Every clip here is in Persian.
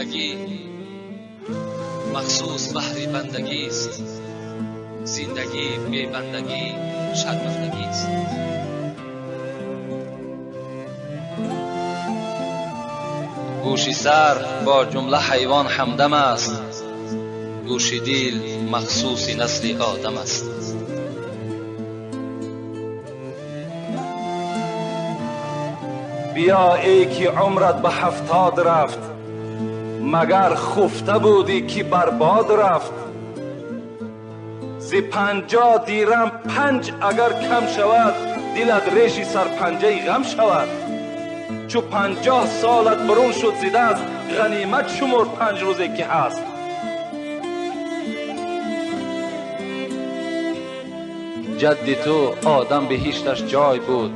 زندگی مخصوص بهر بندگی است. زندگی بی بندگی شرمندگی است. گوش سر با جمله حیوان همدم است. گوش دل مخصوص نسل آدم است. بیا ای که عمرت به 70 رفت، مگر خفته بودی که برباد رفت. ز 50 دیرم 5 اگر کم شود، دلت ریش سرپنجه غم شود. چو 50 سالت برون شد ز دست، غنیمت شمر 5 روزه که هست. جد تو آدم بهشتش جای بود،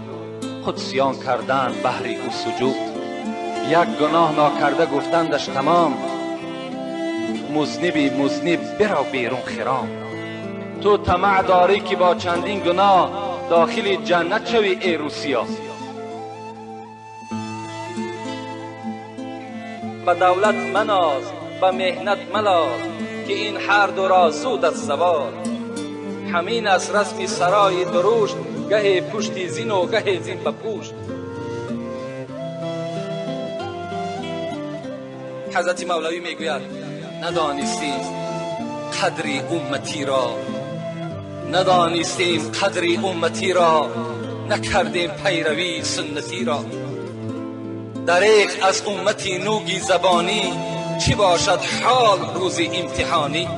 قدسیان کردن بهر او سجود. یک گناه ناکرده گفتندش تمام، مذنبی مذنب برو بیرون خرام. تو طمع داری که با چندین گناه داخل جنت شوی ای روسیا. به دولت مناز به مهنت ملاز، که این هر دو را زود از زوال. همین از رسم سرای دروشت، گه پشت زین و گه زین به پشت. حضرت مولوی میگوید ندانستیم قدری امتی را، ندانستیم قدری امتی را، نکردیم پیروی سنتی را. دریغ از امتی نوگی زبانی، چی باشد حال روز امتحانی.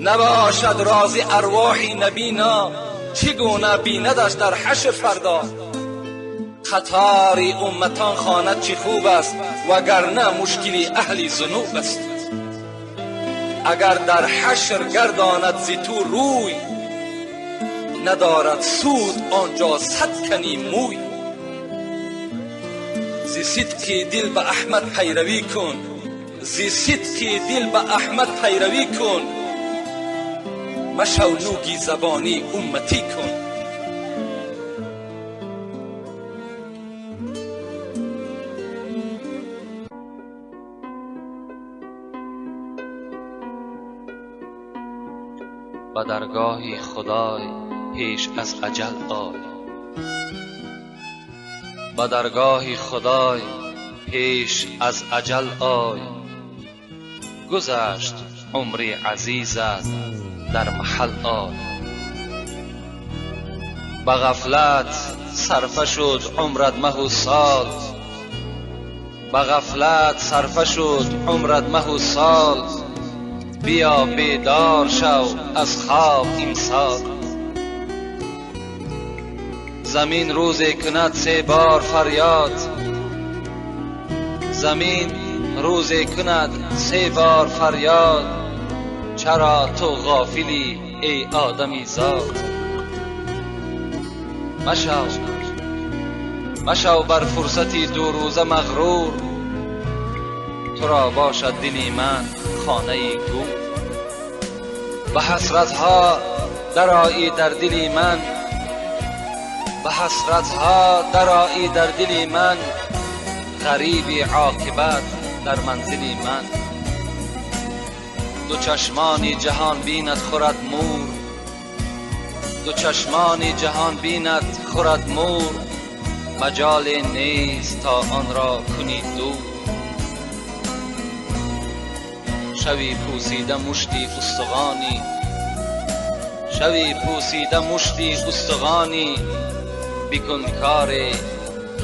نباشد راز ارواح نبینا، چگونه بیندش در حشر فردا. قطار امتان خواند چه خوب است، وگرنه مشکلی اهل ذنوب است. اگر در حشر گرداند ز تو روی، ندارد سود آنجا 100 کنی موی. ز صدق دل به احمد پیروی کن، ز صدق دل به احمد پیروی کن. مشو نوگی زبانی امتی کن. به درگاه خدای پیش از اجل آی. به درگاه خدای پیش از اجل آی. گذشت عمر عزیزت در محل آی. به غفلت صرفه شد عمرت مه و سال، به غفلت صرفه شد عمرت مه و سال. بیا بیدار شو از خواب امسال. زمین روزی کند 3 بار فریاد، زمین روزی کند 3 بار فریاد. چرا تو غافلی ای آدمی زاد؟ مشو بر فرصتی 2 روزه مغرور، تو را باشد دلی من خانه گور. به حسرتها درآیی در دلی من، به حسرتها درآیی در دلی من. غریبی عاقبت در منزلی من. دو چشمانی جهان بیند خورد مور، دو چشمانی جهان بیند خورد مور. مجال نیست تا آن را کنی دور. شوی پوسیده مشتی استخوانی، شوی پوسیده مشتی استخوانی. بکن کاری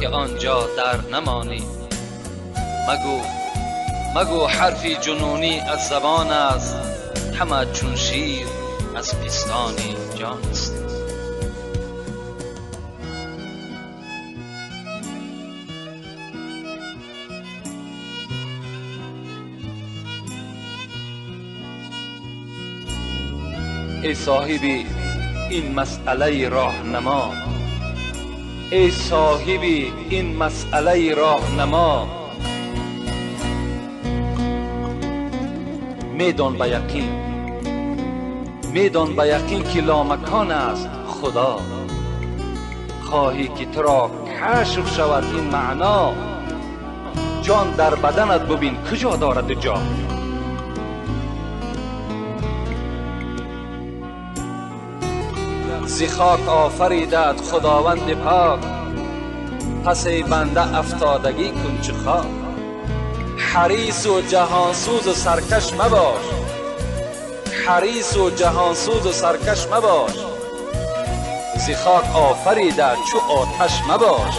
که آنجا در نمانی. مگو حرفی جنونی از زبان است، همه چون شیر از پستانی جان است. ای صاحبی این مسئله راهنما، ای صاحبی این مسئله راهنما. میدان به یقین، میدان به یقین که لامکان است خدا. خواهی که تو را کشف شود این معنا، جان در بدنت ببین کجا دارد جا. ز خاک آفریدت خداوند پاک، پس ای بنده افتادگی کن چه خاک. حریص و جهانسوز و سرکش مباش، حریص و جهانسوز و سرکش مباش. ز خاک آفریدت چو آتش مباش.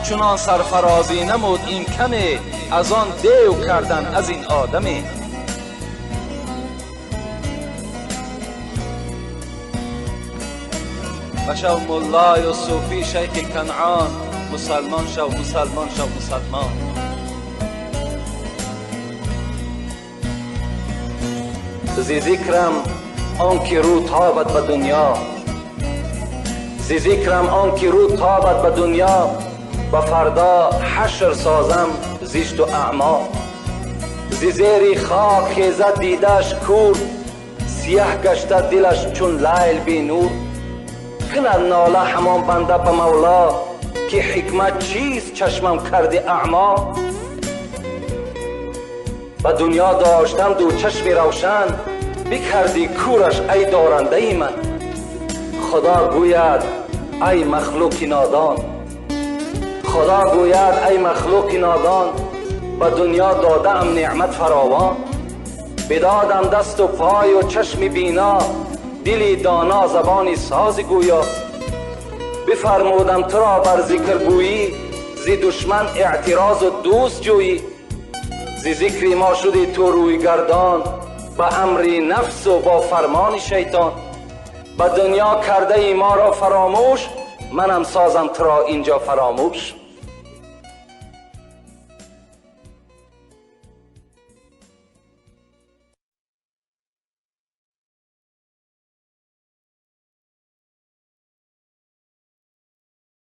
چنان سرفرازی نمود این کمه، از آن دیو کردن از این آدمه. بشو ملای و صوفی شیخ کنعان، مسلمان شو مسلمان شو مسلمان. ز ذکرم آنکه رو تابد به دنیا، ز ذکرم آنکه رو تابد به دنیا، و فردا حشر سازم زشت و اعما. ز زیر خاک خیزد دیدش کور، سیاه گشته دلش چون لیل بی نور. کند ناله همان بنده به مولا، که حکمت چیست چشمم کرده اعما. به دنیا داشتم دو چشم روشن، بکردی کورش ای دارنده من. خدا گوید ای مخلوق نادان، خدا گوید ای مخلوق نادان، به دنیا دادم نعمت فراوان. بدادم دست و پای و چشم بینا، دلی دانا زبانی ساز گویا. بفرمودم تو را بر ذکر گویی، زی دشمن اعتراض و دوست جویی. زی ذکر ما شدی تو روی گردان، به امر نفس و با فرمان شیطان. به دنیا کرده ای ما را فراموش، منم سازم تو را اینجا فراموش.